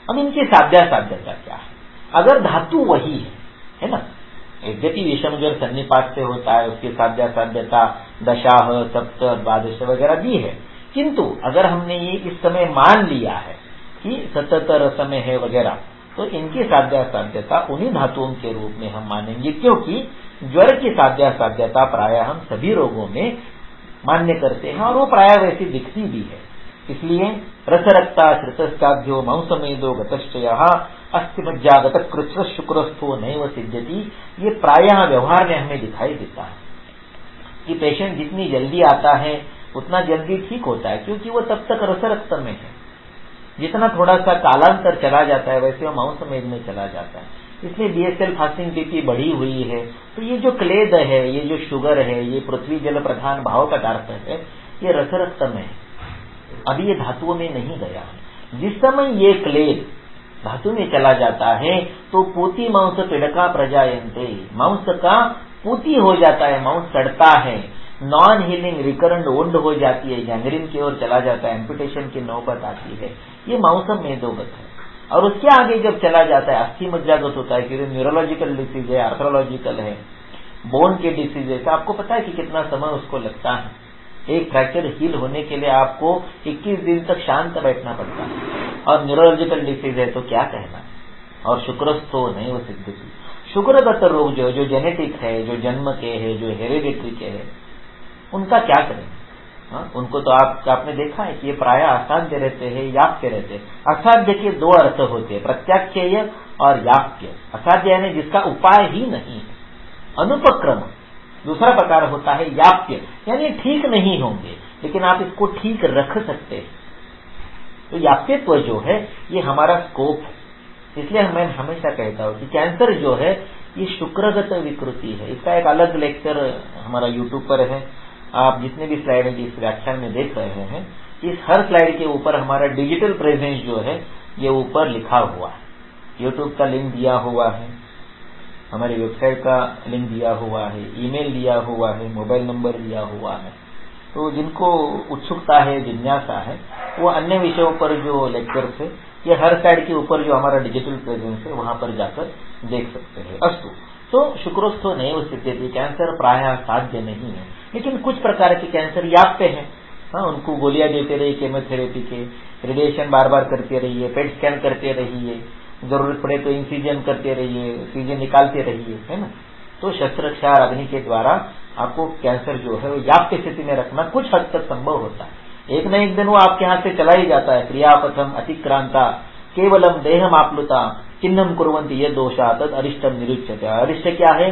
अब इनकी साध्यासाध्यता क्या है? अगर धातु वही है ना, यद्यपि विषमज्वर सन्निपात से होता है, उसकी साध्यासाध्यता दशाह सप्त द्वादश वगैरह भी है, किंतु अगर हमने ये इस समय मान लिया है कि सतत रसमय है वगैरह, तो इनकी साध्यासाध्यता उन्हीं धातुओं के रूप में हम मानेंगे, क्योंकि ज्वर की साध्यासाध्यता प्राय हम सभी रोगों में मान्य करते हैं और वो प्राय वैसी दिखती भी है। इसलिए रसरक्ता श्रितस्ताभ्यो मांसमेदो गतश्चयः अस्थिमज्जागत कृच्छ शुक्रस्थो नैव सिद्ध्यति, ये प्रायः व्यवहार में हमें दिखाई देता है कि पेशेंट जितनी जल्दी आता है उतना जल्दी ठीक होता है, क्योंकि वो तब तक रसरक्त में है। जितना थोड़ा सा कालांतर चला जाता है वैसे वो मांसमेद में चला जाता है। इसलिए बीएसएल फास्टिंग बीपी बढ़ी हुई है, तो ये जो क्लेद है, ये जो शुगर है, ये पृथ्वी जल प्रधान भाव पदार्थ है, ये रसरक्त में है, अभी ये धातुओं में नहीं गया है। जिस समय ये क्लेद धातु में चला जाता है तो पूती मांस पिड़का प्रजायन्ते, मांस का पूती हो जाता है, मांस सड़ता है, नॉन हीलिंग रिकरेंट वुंड हो जाती है, गैंग्रीन की ओर चला जाता है, एम्पुटेशन की नौबत आती है, ये मांसम मेदोगत है। और उसके आगे जब चला जाता है अस्थि मज्जागत होता है, क्योंकि न्यूरोलॉजिकल डिसीज है, आर्थरोलॉजिकल है, बोन के डिसीज है, तो आपको पता है कि कितना समय उसको लगता है। एक फ्रैक्चर हील होने के लिए आपको 21 दिन तक शांत बैठना पड़ता है, और न्यूरोलॉजिकल डिसीज है तो क्या कहना। और शुक्रस्थो नहीं वो सिद्धि, शुक्रगत रोग जो जेनेटिक है, जो जन्म के है, जो हेरिडिटरी के है, उनका क्या करें? उनको तो आपने देखा है कि ये प्राय असाध्य रहते हैं, याप्य रहते हैं। असाध्य के दो अर्थ होते हैं, प्रत्याख्येय और याप्य। असाध्य यानी जिसका उपाय ही नहीं है, अनुपक्रम। दूसरा प्रकार होता है याप्य, यानी ठीक नहीं होंगे लेकिन आप इसको ठीक रख सकते हैं। तो याप्यत्व जो है ये हमारा स्कोप है। इसलिए मैं हमेशा कहता हूं कि कैंसर जो है ये शुक्रगत विकृति है। इसका एक अलग लेक्चर हमारा यूट्यूब पर है, आप जितने भी स्लाइड इस व्याख्यान में देख रहे हैं, इस हर स्लाइड के ऊपर हमारा डिजिटल प्रेजेंस जो है ये ऊपर लिखा हुआ है। यूट्यूब का लिंक दिया हुआ है, हमारी वेबसाइट का लिंक दिया हुआ है, ईमेल दिया हुआ है, मोबाइल नंबर दिया हुआ है। तो जिनको उत्सुकता है, जिज्ञासा है, वो अन्य विषयों पर जो लेक्चर्स है ये हर साइड के ऊपर जो हमारा डिजिटल प्रेजेंस है वहां पर जाकर देख सकते हैं। अस्तु, तो शुक्रोस्थो नैव सिद्ध्यति, कैंसर प्रायः साध्य नहीं है, लेकिन कुछ प्रकार के कैंसर याप्य हैं। उनको गोलियां देते रहिए, केमोथेरेपी के, रेडिएशन बार बार करते रहिए, पेट स्कैन करते रहिए, जरूरत पड़े तो इंसिजन करते रहिए, सीजन निकालते रहिए, है ना। तो शस्त्रक्षार अग्नि के द्वारा आपको कैंसर जो है वो याप्य स्थिति में रखना कुछ हद तक संभव होता है। एक न एक दिन वो आपके हाथ से चला ही जाता है। क्रियापथम अतिक्रांता केवलम देहम आपलुता चिन्हम कुर्वन्ति ये दोषा तद अरिष्टम निरुच्यते। अरिष्ट क्या है?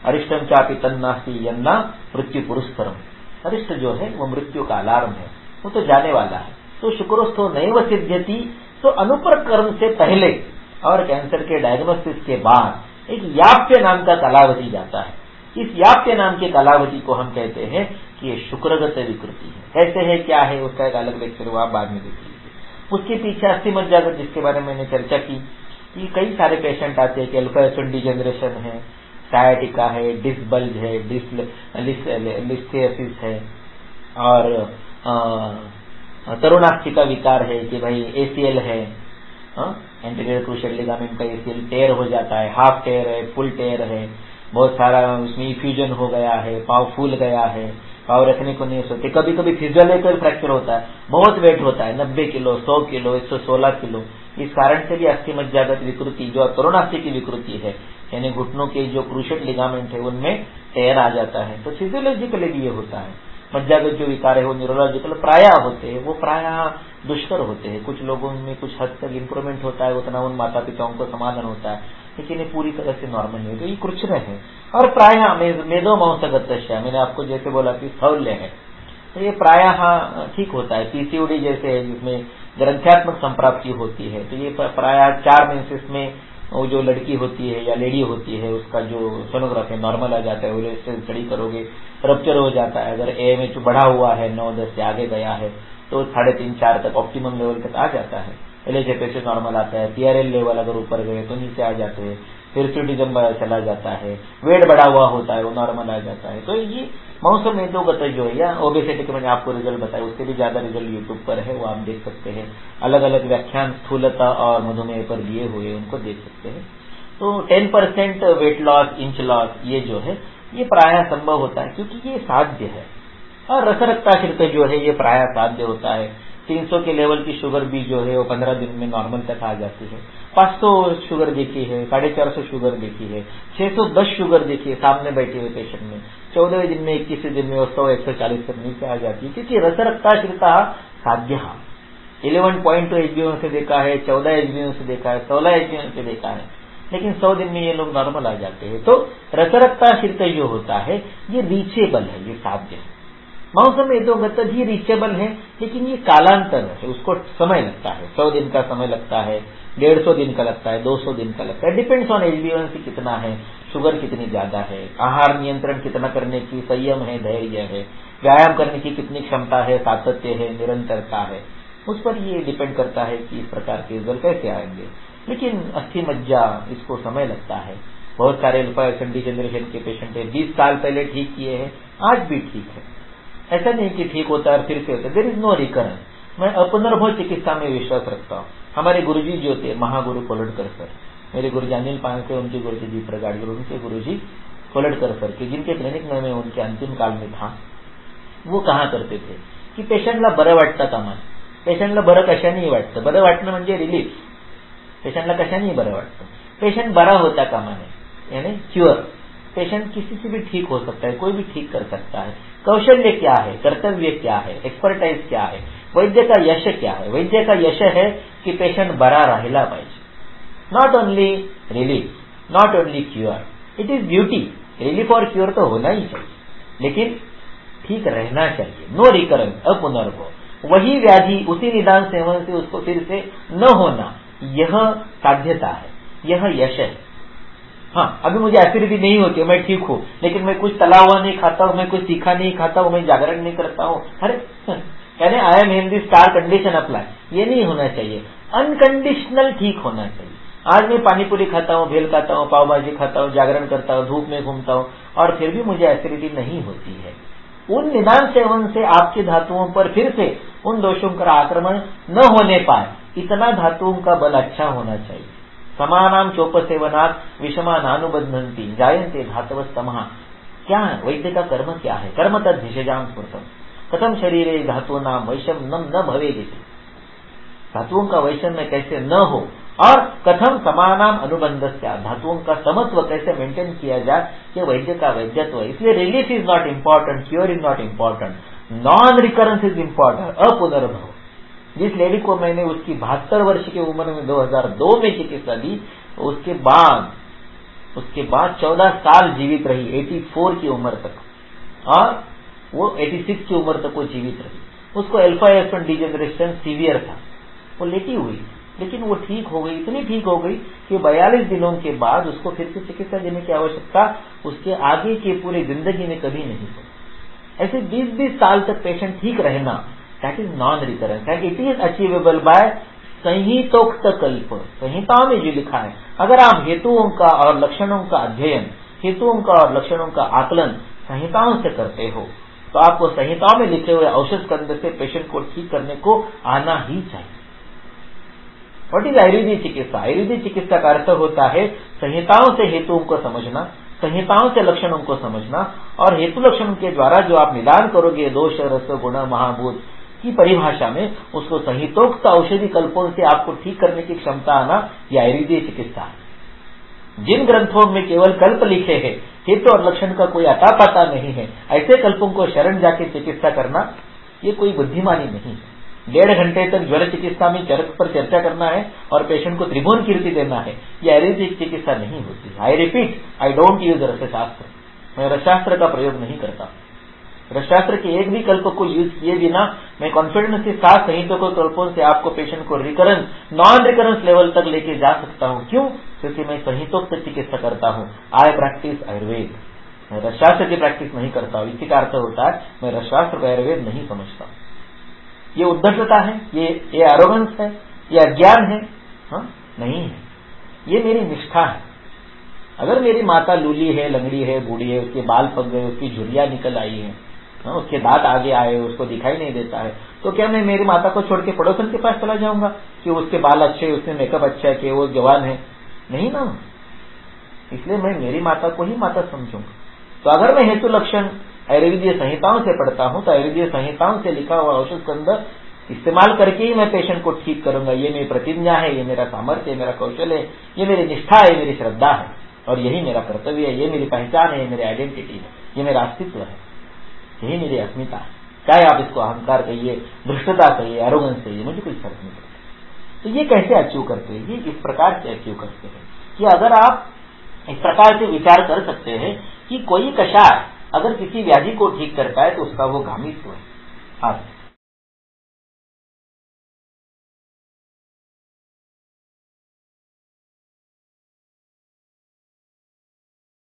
अरिष्टम चापि तन्नास्ति यन्ना मृत्यु पुरस्करम। अरिष्ट जो है वो मृत्यु का अलार्म है, वो तो जाने वाला है। तो शुक्रोस्थो नैव सिद्ध्यति, तो अनुप्रकर्म से पहले और कैंसर के डायग्नोसिस के बाद एक याप्य नाम का कालावधि जाता है। इस याप्य नाम के कालावधि को हम कहते हैं कि ये शुक्रगत विकृति है। कैसे है, क्या है, उसका एक अलग लेक्चर वो आप बाद में देख लीजिए। उसके पीछे अस्थि मज्जागत जिसके बारे में मैंने चर्चा की कि कई सारे पेशेंट आते हैं कि अल्फा एसिड डिजेनरेशन है, सायाटिका है, डिस्क बल्ज है, लिस्थेसिस है, और तरुणास्थि का विकार है कि भाई एसीएल है, एंटीरियर क्रूशियल लिगामेंट का एसीएल टेयर हो जाता है, हाफ टेयर है, फुल टेयर है, बहुत सारा उसमें इफ्यूजन हो गया है, पाव फूल गया है, पाव रखने को नहीं सोते। कभी कभी फिजियोलॉजिकल फ्रैक्चर होता है, बहुत वेट होता है, 90 किलो, 100 किलो, 116 किलो। इस कारण से भी अस्थि मज्जागत विकृति जो तरुणास्थि की विकृति है, यानी घुटनों के जो क्रूशियल लिगामेंट है उनमें टेयर आ जाता है, तो फिजियोलॉजिकली भी ये होता है। मज्जागत जो विकार है वो न्यूरोलॉजिकल प्रायः होते हैं, वो प्रायः दुष्कर होते हैं। कुछ लोगों में कुछ हद तक इंप्रूवमेंट होता है, उतना उन माता पिताओं को समाधान होता है, लेकिन ये पूरी तरह से नॉर्मल नहीं है। तो ये कृच्छ्र है और प्रायः मेदो मांसगत, मैंने आपको जैसे बोला कि स्थौल्य है, तो ये प्रायः ठीक होता है। पीसीओडी जैसे है जिसमें ग्रंथ्यात्मक संप्राप्ति होती है, तो ये प्रायः 4 मेंसेस में वो जो लड़की होती है या लेडी होती है उसका जो सोनोग्राफी नॉर्मल आ जाता है, वो स्टडी करोगे रप्चर हो जाता है। अगर एएमएच बढ़ा हुआ है, 9-10 से आगे गया है तो 3.5-4 तक ऑप्टिमम लेवल तक आ जाता है। एलएचएफएस नॉर्मल आता है, पीआरएल लेवल अगर ऊपर गए तो नीचे आ जाते हैं। हिरसुटिज्म चला जाता है, वेट बढ़ा हुआ होता है, वो नॉर्मल आ जाता है। तो ये मांसमेदोगत जो है, या ओबेसिटी के मैंने आपको रिजल्ट बताया, उससे भी ज्यादा रिजल्ट यूट्यूब पर है, वो आप देख सकते हैं। अलग अलग व्याख्यान स्थूलता और मधुमेह पर दिए हुए, उनको देख सकते हैं। तो 10% वेट लॉस, इंच लॉस, ये जो है ये प्रायः संभव होता है, क्योंकि ये साध्य है। और रसरक्ताश्रित जो है ये प्रायः साध्य होता है। 300 के लेवल की शुगर भी जो है वो 15 दिन में नॉर्मल तक आ जाती है। 500 शुगर देखी है, 450 शुगर देखी है, 610 शुगर देखी है सामने बैठे हुए पेशेंट में। 14वें दिन में, 21वें दिन में 100-140 तक नीचे आ जाती है, क्योंकि रसरक्ताश्रिता साध्य 11.2 HbA से देखा है, 14 HbA से देखा है, 16 HbA से देखा है, लेकिन 100 दिन में ये लोग नॉर्मल आ जाते हैं। तो रसरक्ताश्रित जो होता है ये रीचेबल है, ये साध्य है। मांसमेदोगत भी रीचेबल है, लेकिन ये कालांतर है, उसको समय लगता है। 100 दिन का समय लगता है, 150 दिन का लगता है, 200 दिन का लगता है। डिपेंड्स ऑन HbA1c कितना है, शुगर कितनी ज्यादा है, आहार नियंत्रण कितना करने की संयम है, धैर्य है, व्यायाम करने की कितनी क्षमता है, सातत्य है, निरंतरता है, उस पर ये डिपेंड करता है कि इस प्रकार के रिजल्ट कैसे आएंगे। लेकिन अस्थि मज्जा, इसको समय लगता है। बहुत सारे अल्फा डिजेनरेशन के पेशेंट है, 20 साल पहले ठीक किए हैं, आज भी ठीक है। ऐसा नहीं कि ठीक होता है फिर से होता है, देयर इज नो रिकरेंस। मैं अपनर्भव चिकित्सा में विश्वास रखता हूँ। हमारे गुरुजी जो थे महागुरु कोलटकर सर, मेरे गुरुजी अनिल पांसे, उनके गुरुजी जी प्रगाड़, उनके गुरुजी कोलटकर सर के, जिनके क्लिनिक में मैं उनके अंतिम काल में था, वो कहा करते थे की पेशंटला बरं वाटतं कामा, पेशंटला बरं कशानेही वाटतं, बरं वाटणं म्हणजे रिलीफ, पेशंटला कशानेही बरं वाटतं, पेशंट बरा होता कामा नहीं, यानी क्योर। पेशेंट किसी से भी ठीक हो सकता है, कोई भी ठीक कर सकता है। कौशल्य क्या है, कर्तव्य क्या है, एक्सपर्टाइज क्या है, वैद्य का यश क्या है। वैद्य का यश है कि पेशंट बरा राहिला पाहिजे, not only relief, not only cure, it is duty. Relief और क्योर तो होना ही चाहिए, लेकिन ठीक रहना चाहिए, नो रिकरेंस, अपुनर्भव। वही व्याधि उसी निदान सेवन से उसको फिर से न होना, यह साध्यता है, यह यश है। हाँ, अभी मुझे एसिडिटी नहीं होती है, मैं ठीक हूँ, लेकिन मैं कुछ तला हुआ नहीं खाता हूँ, मैं कुछ तीखा नहीं खाता हूँ, मैं जागरण नहीं करता हूँ, अरे कहने I am in this star condition apply, ये नहीं होना चाहिए। अनकंडीशनल ठीक होना चाहिए। आज मैं पानीपुरी खाता हूँ, भेल खाता हूँ, पाव भाजी खाता हूँ, जागरण करता हूँ, धूप में घूमता हूँ, और फिर भी मुझे एसिडिटी नहीं होती है। उन निदान सेवन से आपके धातुओं पर फिर से उन दोषों का आक्रमण न होने पाए, इतना धातुओं का बल अच्छा होना चाहिए। समानाम चोपसेवनात् विषमानानुबध्नन्ति जायन्ते धातवस्तमः। क्या है वैद्य का कर्म, क्या है कर्म? तद भिषजाम स्मृतम कथम शरीरे धातूनाम वैषम्यम न भवेदिति, धातुओं का वैषम्य कैसे न हो, और कथम समानाम अनुबंधस्या, धातुओं का समत्व कैसे मेंटेन किया जाए, ये वैद्य का वैद्यत्व है। इसलिए relief is not important, cure is not important, non recurrence is important, अपुनर्भव। जिस लेडी को मैंने उसकी 72 वर्ष की उम्र में 2002 में चिकित्सा दी, उसके बाद 14 साल जीवित रही, 84 की उम्र तक, और वो 86 की उम्र तक वो जीवित रही। उसको अल्फा S1 डिजेनरेशन सीवियर था, वो लेटी हुई, लेकिन वो ठीक हो गई, इतनी ठीक हो गई कि 42 दिनों के बाद उसको फिर से चिकित्सा देने की आवश्यकता उसके आगे की पूरी जिंदगी में कभी नहीं हुई। ऐसे 20-20 साल तक पेशेंट ठीक रहना, that is non recurrence and it is achievable by संहितोक्त कल्प। संहिताओं में जो लिखा है, अगर आप हेतुओं का और लक्षणों का अध्ययन, हेतुओं का और लक्षणों का आकलन संहिताओं से करते हो, तो आपको संहिताओं में लिखे हुए औषध स्कंद से पेशेंट को ठीक करने को आना ही चाहिए। व्हाट इज आयुर्वेदिक चिकित्सा? आयुर्वेदिक चिकित्सा का अर्थ होता है संहिताओं से हेतुओं को समझना, संहिताओं से लक्षणों को समझना, और हेतु लक्षणों के द्वारा जो आप निदान करोगे दोष रस गुण महाभूत की परिभाषा में, उसको संहितोक्त औषधि कल्पों से आपको ठीक करने की क्षमता आना, यह आयुर्वेदिक चिकित्सा है। जिन ग्रंथों में केवल कल्प लिखे हैं, हेतु और लक्षण का कोई अता पता नहीं है, ऐसे कल्पों को शरण जाके चिकित्सा करना ये कोई बुद्धिमानी नहीं है। 1.5 घंटे तक ज्वर चिकित्सा में चरक पर चर्चा करना है और पेशेंट को त्रिभुवन कीर्ति देना है, यह आयुर्वेदिक चिकित्सा नहीं होती। I repeat, I don't use rasashastra, मैं रसशास्त्र का प्रयोग नहीं करता। रसशास्त्र के एक भी कल्प को यूज किए बिना मैं कॉन्फिडेंस के साथ संहितों को कल्पों से आपको पेशेंट को रिकरेंस, नॉन रिकरेंस लेवल तक लेके जा सकता हूँ। क्यों? क्योंकि मैं संहितोक्त चिकित्सा करता हूँ। आई प्रैक्टिस आयुर्वेद, मैं रसशास्त्र की प्रैक्टिस नहीं करता हूँ। इसी का अर्थ होता है मैं रसशास्त्र को आयुर्वेद नहीं समझता। ये उद्धटता है, ये एरोगेंस है, ये अज्ञान है? हाँ, नहीं है, ये मेरी निष्ठा है। अगर मेरी माता लूली है, लंगड़ी है, बूढ़ी है, उसके बाल पक गए, उसकी झुर्रियां निकल आई है, उसके दांत आगे आए, उसको दिखाई नहीं देता है, तो क्या मैं मेरी माता को छोड़ के पड़ोसन के पास चला जाऊंगा कि उसके बाल अच्छे, उसने मेकअप अच्छा है, कि वो जवान है? नहीं ना। इसलिए मैं मेरी माता को ही माता समझूंगा। तो अगर मैं हेतु लक्षण आयुर्वेदीय संहिताओं से पढ़ता हूं तो आयुर्वेदीय संहिताओं से लिखा हुआ औषध स्कंद इस्तेमाल करके ही मैं पेशेंट को ठीक करूंगा। ये मेरी प्रतिज्ञा है, ये मेरा सामर्थ्य है, मेरा कौशल है, ये मेरी निष्ठा है, मेरी श्रद्धा है, और यही मेरा कर्तव्य है, ये मेरी पहचान है, मेरी आइडेंटिटी है, ये मेरा अस्तित्व है, यही मेरी अस्मिता है। चाहे आप इसको अहंकार कहिए, धृष्टता कहिए, एरोगेंस कहिए, मुझे कोई फर्क नहीं पड़ता। तो ये कैसे अचीव करते हैं? ये इस प्रकार से अचीव करते हैं कि अगर आप इस प्रकार से विचार कर सकते हैं कि कोई कषाय अगर किसी व्याधि को ठीक करता है तो उसका वो गामित्व है। हाँ।